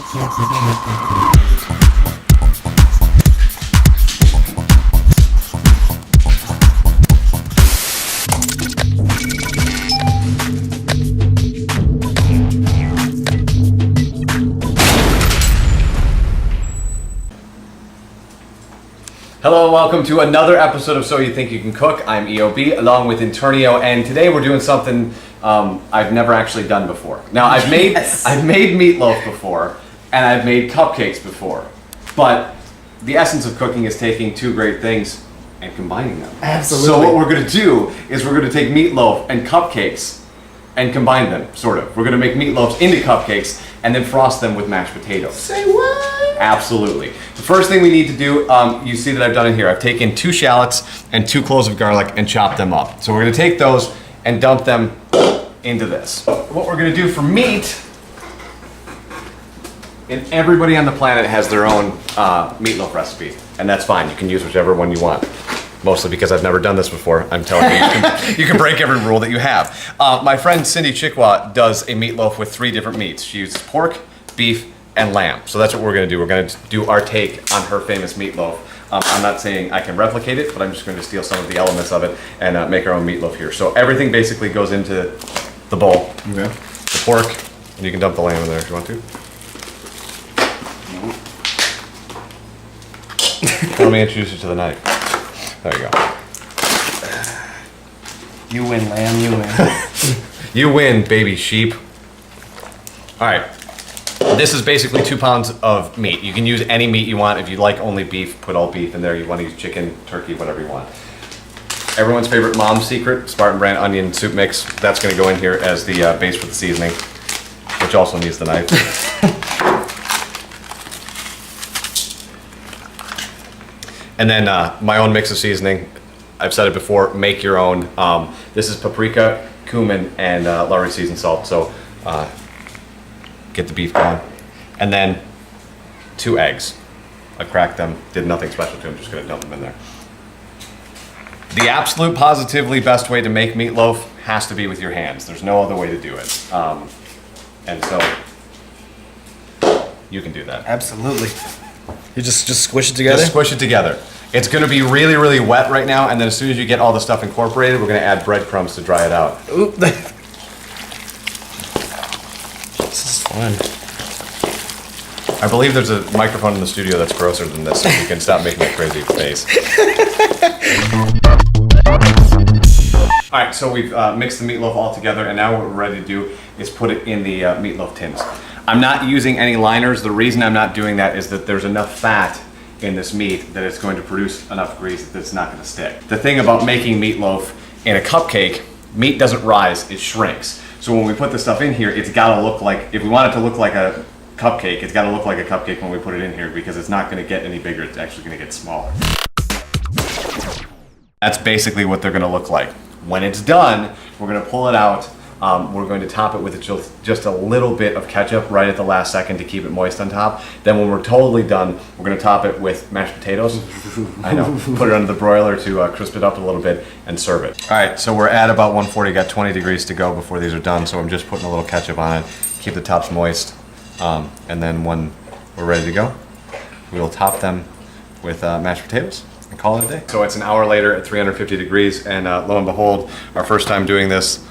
Hello and welcome to another episode of So You Think You Can Cook. I'm EOB along with Internio, and today we're doing something I've never actually done before. Now I've made meatloaf before and I've made cupcakes before, but the essence of cooking is taking two great things and combining them. Absolutely. So what we're going to do is we're going to take meatloaf and cupcakes and combine them, sort of. We're going to make meatloaves into cupcakes and then frost them with mashed potatoes. Say what? Absolutely. The first thing we need to do, you see that I've done it here. I've taken 2 shallots and 2 cloves of garlic and chopped them up. So we're going to take those and dump them into this. What we're going to do for meat, and everybody on the planet has their own meatloaf recipe, and that's fine. You can use whichever one you want. Mostly because I've never done this before. I'm telling you, you can break every rule that you have. My friend Cindy Chikwa does a meatloaf with 3 different meats. She uses pork, beef, and lamb. So that's what we're going to do. We're going to do our take on her famous meatloaf. I'm not saying I can replicate it, but I'm just going to steal some of the elements of it and make our own meatloaf here. So everything basically goes into the bowl. Okay. The pork, and you can dump the lamb in there if you want to. Let me introduce you to the knife. There you go. You win, lamb, you win. You win, baby sheep. All right. This is basically 2 pounds of meat. You can use any meat you want. If you like only beef, put all beef in there. You want to use chicken, turkey, whatever you want. Everyone's favorite mom's secret, Spartan brand onion soup mix. That's going to go in here as the base for the seasoning, which also needs the knife. And then my own mix of seasoning. I've said it before, make your own. This is paprika, cumin, and Lowry seasoned salt. So get the beef going. And then 2 eggs. I cracked them, did nothing special to them, just gonna dump them in there. The absolute positively best way to make meatloaf has to be with your hands. There's no other way to do it. And so you can do that. Absolutely. You just squish it together? Just squish it together. It's going to be really, really wet right now, and then as soon as you get all the stuff incorporated, we're going to add breadcrumbs to dry it out. Oop. This is fun. I believe there's a microphone in the studio that's grosser than this, so you can stop making that crazy face. All right, so we've mixed the meatloaf all together, and now what we're ready to do is put it in the meatloaf tins. I'm not using any liners. The reason I'm not doing that is that there's enough fat in this meat that it's going to produce enough grease that it's not going to stick. The thing about making meatloaf in a cupcake, meat doesn't rise, it shrinks. So when we put this stuff in here, it's got to look like, if we want it to look like a cupcake, it's got to look like a cupcake when we put it in here, because it's not going to get any bigger, it's actually going to get smaller. That's basically what they're going to look like. When it's done, we're going to pull it out. We're going to top it with just a little bit of ketchup right at the last second to keep it moist on top. Then when we're totally done, we're going to top it with mashed potatoes. I know. Put it under the broiler to crisp it up a little bit and serve it. All right, so we're at about 140. Got 20 degrees to go before these are done, so I'm just putting a little ketchup on it. Keep the tops moist. And then when we're ready to go, we will top them with mashed potatoes and call it a day. So it's an hour later at 350 degrees, and lo and behold, our first time doing this,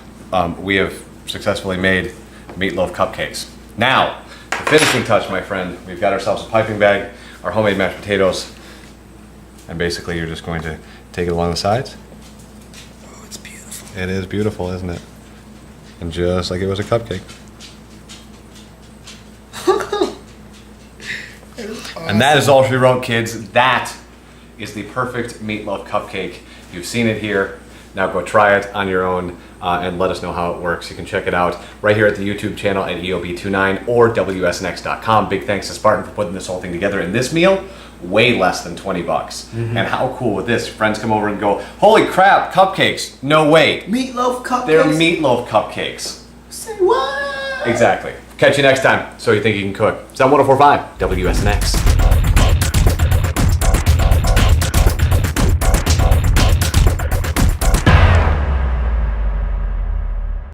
we have successfully made meatloaf cupcakes. Now, the finishing touch, my friend, we've got ourselves a piping bag, our homemade mashed potatoes, and basically you're just going to take it along the sides. Oh, it's beautiful. It is beautiful, isn't it? And just like it was a cupcake. Awesome. And that is all she wrote, kids. That is the perfect meatloaf cupcake. You've seen it here. Now go try it on your own and let us know how it works. You can check it out right here at the YouTube channel at EOB29 or WSNX.com. Big thanks to Spartan for putting this whole thing together. And this meal, way less than 20 bucks. Mm-hmm. And how cool with this? Friends come over and go, holy crap, cupcakes. No way. Meatloaf cupcakes? They're meatloaf cupcakes. Say what? Exactly. Catch you next time. So You Think You Can Cook. It's on 104.5 WSNX.